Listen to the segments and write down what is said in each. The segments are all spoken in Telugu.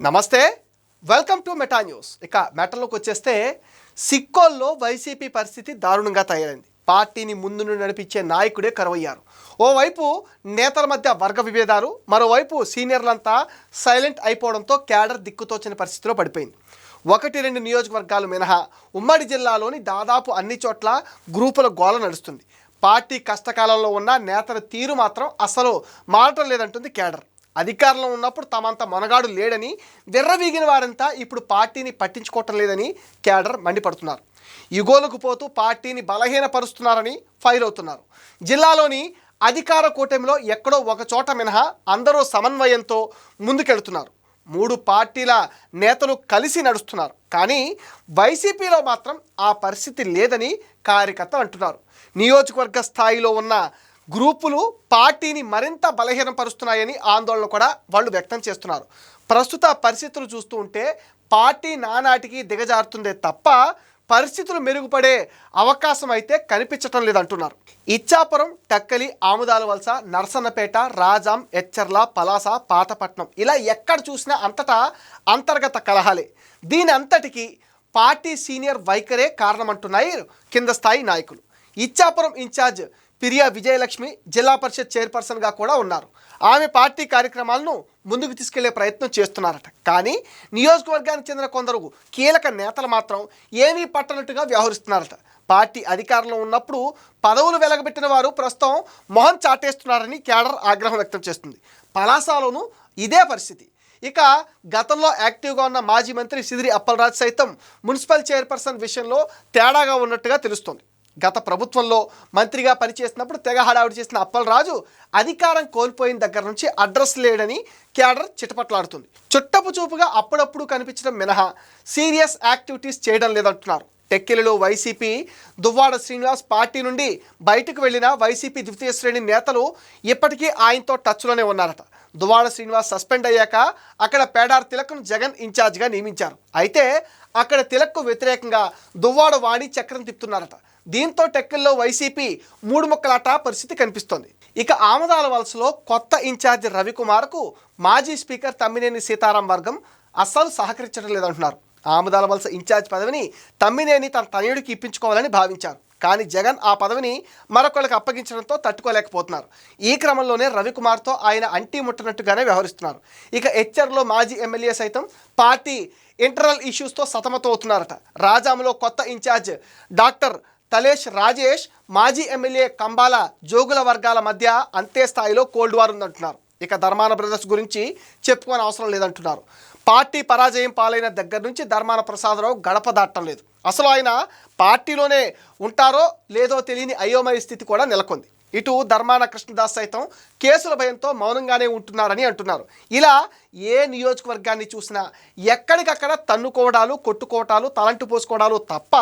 నమస్తే, వెల్కమ్ టు మెటా న్యూస్. ఇక మెటలోకి వచ్చేస్తే సిక్కోల్లో వైసీపీ పరిస్థితి దారుణంగా తయారైంది. పార్టీని ముందు నుండి నడిపించే నాయకుడే కరువయ్యారు. ఓవైపు నేతల మధ్య వర్గ విభేదాలు, మరోవైపు సీనియర్లంతా సైలెంట్ అయిపోవడంతో క్యాడర్ దిక్కుతోచని పరిస్థితిలో పడిపోయింది. 1-2 నియోజకవర్గాలు మినహా ఉమ్మడి జిల్లాలోని దాదాపు అన్ని చోట్ల గ్రూపుల గోల నడుస్తుంది. పార్టీ కష్టకాలంలో ఉన్న నేతల తీరు మాత్రం అసలు మారటం లేదంటుంది క్యాడర్. అధికారంలో ఉన్నప్పుడు తమంత మొనగాడు లేడని విర్రవీగిన వారంతా ఇప్పుడు పార్టీని పట్టించుకోవటం లేదని క్యాడర్ మండిపడుతున్నారు. యుగోలకు పోతూ పార్టీని బలహీనపరుస్తున్నారని ఫైర్ అవుతున్నారు. జిల్లాలోని అధికార కూటమిలో ఎక్కడో ఒక చోట మినహా అందరూ సమన్వయంతో ముందుకెళ్తున్నారు. 3 పార్టీల నేతలు కలిసి నడుస్తున్నారు. కానీ వైసీపీలో మాత్రం ఆ పరిస్థితి లేదని కార్యకర్తలు అంటున్నారు. నియోజకవర్గ స్థాయిలో ఉన్న గ్రూపులు పార్టీని మరింత బలహీనపరుస్తున్నాయని ఆందోళన కూడా వాళ్ళు వ్యక్తం చేస్తున్నారు. ప్రస్తుత పరిస్థితులు చూస్తూ ఉంటే పార్టీ నానాటికి దిగజారుతుందే తప్ప పరిస్థితులు మెరుగుపడే అవకాశం అయితే కనిపించటం లేదంటున్నారు. ఇచ్చాపురం, టక్కలి, ఆముదాల వలస, నర్సన్నపేట, రాజాం, ఎచ్చర్ల, పలాస, పాతపట్నం ఇలా ఎక్కడ చూసినా అంతటా అంతర్గత కలహాలే. దీని అంతటికి పార్టీ సీనియర్ వైఖరే కారణమంటున్నాయి కింద స్థాయి నాయకులు. ఇచ్చాపురం ఇన్ఛార్జ్ పిరియా విజయలక్ష్మి జిల్లా పరిషత్ చైర్పర్సన్గా కూడా ఉన్నారు. ఆమె పార్టీ కార్యక్రమాలను ముందుకు తీసుకెళ్లే ప్రయత్నం చేస్తున్నారట. కానీ నియోజకవర్గానికి చెందిన కొందరు కీలక నేతలు మాత్రం ఏమీ పట్టనట్టుగా వ్యవహరిస్తున్నారట. పార్టీ అధికారంలో ఉన్నప్పుడు పదవులు వెలగబెట్టిన వారు ప్రస్తుతం మొహం చాటేస్తున్నారని క్యాడర్ ఆగ్రహం వ్యక్తం చేస్తుంది. పలాసలోనూ ఇదే పరిస్థితి. ఇక గతంలో యాక్టివ్గా ఉన్న మాజీ మంత్రి సిదిరి అప్పలరాజు సైతం మున్సిపల్ చైర్పర్సన్ విషయంలో తేడాగా ఉన్నట్టుగా తెలుస్తోంది. గత ప్రభుత్వంలో మంత్రిగా పనిచేసినప్పుడు తెగ హడావుడి చేసిన అప్పలరాజు అధికారం కోల్పోయిన దగ్గర నుంచి అడ్రస్ లేడని క్యాడర్ చిటపట్లాడుతుంది. చుట్టపు చూపుగా అప్పుడప్పుడు కనిపించడం మినహా సీరియస్ యాక్టివిటీస్ చేయడం లేదంటున్నారు. టెక్కిలిలో వైసీపీ దువ్వాడ శ్రీనివాస్ పార్టీ నుండి బయటకు వెళ్లిన వైసీపీ ద్వితీయ శ్రేణి నేతలు ఇప్పటికీ ఆయనతో టచ్లోనే ఉన్నారట. దువ్వాడ శ్రీనివాస్ సస్పెండ్ అయ్యాక అక్కడ పేడార్ తిలక్ను జగన్ ఇన్ఛార్జ్గా నియమించారు. అయితే అక్కడ తిలక్కు వ్యతిరేకంగా దువ్వాడ వాణి చక్రం తిప్పుతున్నారట. దీంతో టెక్కల్లో వైసీపీ 3 ముక్కలాట పరిస్థితి కనిపిస్తోంది. ఇక ఆమదాల వలసలో కొత్త ఇన్ఛార్జ్ రవికుమార్కు మాజీ స్పీకర్ తమ్మినేని సీతారాం వర్గం అస్సలు సహకరించడం లేదంటున్నారు. ఆమదాల వలస ఇన్ఛార్జ్ పదవిని తమ్మినేని తన తనయుడికి ఇప్పించుకోవాలని భావించారు. కానీ జగన్ ఆ పదవిని మరొకరికి అప్పగించడంతో తట్టుకోలేకపోతున్నారు. ఈ క్రమంలోనే రవికుమార్తో ఆయన అంటీ ముట్టనట్టుగానే వ్యవహరిస్తున్నారు. ఇక హెచ్ఆర్లో మాజీ ఎమ్మెల్యే సైతం పార్టీ ఇంటర్నల్ ఇష్యూస్తో సతమతమవుతున్నారట. రాజాంలో కొత్త ఇన్ఛార్జ్ డాక్టర్ తలేష్ రాజేష్, మాజీ ఎమ్మెల్యే కంబాల జోగుల వర్గాల మధ్య అంతే స్థాయిలో కోల్డ్ వార్ ఉందంటున్నారు. ఇక ధర్మాన బ్రదర్స్ గురించి చెప్పుకోని అవసరం లేదంటున్నారు. పార్టీ పరాజయం పాలైన దగ్గర నుంచి ధర్మాన ప్రసాదరావు గడప దాటం లేదు. అసలు ఆయన పార్టీలోనే ఉంటారో లేదో తెలియని అయోమయ స్థితి కూడా నెలకొంది. ఇటు ధర్మాన కృష్ణదాస్ సైతం కేసుల భయంతో మౌనంగానే ఉంటున్నారని అంటున్నారు. ఇలా ఏ నియోజకవర్గాన్ని చూసినా ఎక్కడికక్కడ తన్నుకోవడాలు, కొట్టుకోవటాలు, తలంటు పోసుకోవడాలు తప్ప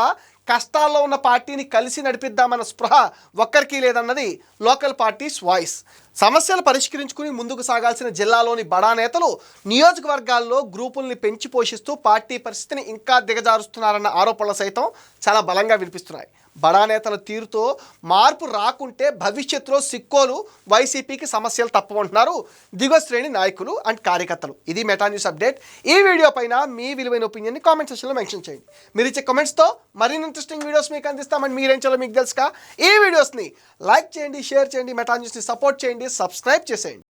కష్టాల్లో ఉన్న పార్టీని కలిసి నడిపిద్దామన్న స్పృహ ఒక్కరికి లేదన్నది లోకల్ పార్టీస్ వాయిస్. సమస్యలు పరిష్కరించుకుని ముందుకు సాగాల్సిన జిల్లాలోని బడా నేతలు నియోజకవర్గాల్లో గ్రూపుల్ని పెంచి పోషిస్తూ పార్టీ పరిస్థితిని ఇంకా దిగజారుస్తున్నారన్న ఆరోపణలు సైతం చాలా బలంగా వినిపిస్తున్నాయి. బడా నేతల తీరుతో మార్పు రాకుంటే భవిష్యత్తులో సిక్కోలు వైసీపీకి సమస్యలు తప్పవంటున్నారు దిగువ శ్రేణి నాయకులు అండ్ కార్యకర్తలు. ఇది మెటా న్యూస్ అప్డేట్. ఈ వీడియో పైన మీ విలువైన ఒపీనియన్ని కామెంట్ సెక్షన్లో మెన్షన్ చేయండి. మీరు ఇచ్చే కామెంట్స్తో మరిన్ని ఇంట్రెస్టింగ్ వీడియోస్ మీకు అందిస్తామని మీరేం చేయాలో మీకు తెలుసుగా. ఈ వీడియోస్ని లైక్ చేయండి, షేర్ చేయండి, మెటా న్యూస్ని సపోర్ట్ చేయండి, సబ్స్క్రైబ్ చేసేయండి.